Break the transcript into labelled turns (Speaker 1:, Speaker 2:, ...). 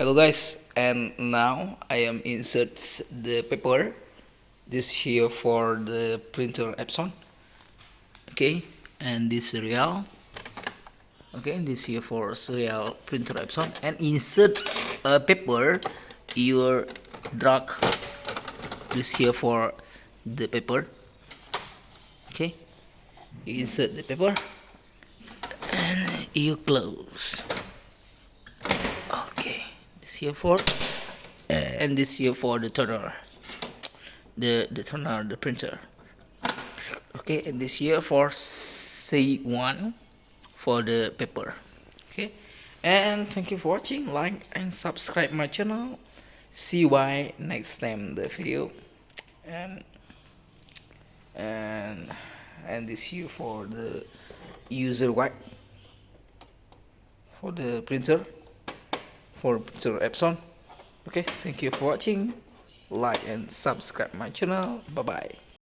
Speaker 1: Hello guys, and now I am insert the paper. This here for the printer Epson. Okay, and this serial. Okay, this here for serial printer Epson, and insert a paper. Your drag this here for the paper. Okay, you insert the paper and you close. Okay, this here for and this here for the toner, the printer. Okay, and this here for C1 for the paper. Okay, and thank you for watching. Like and subscribe my channel. See why next time the video. and and and this here for the user guide for the printer Epson. Okay, thank you for watching. Like and subscribe my channel. Bye bye.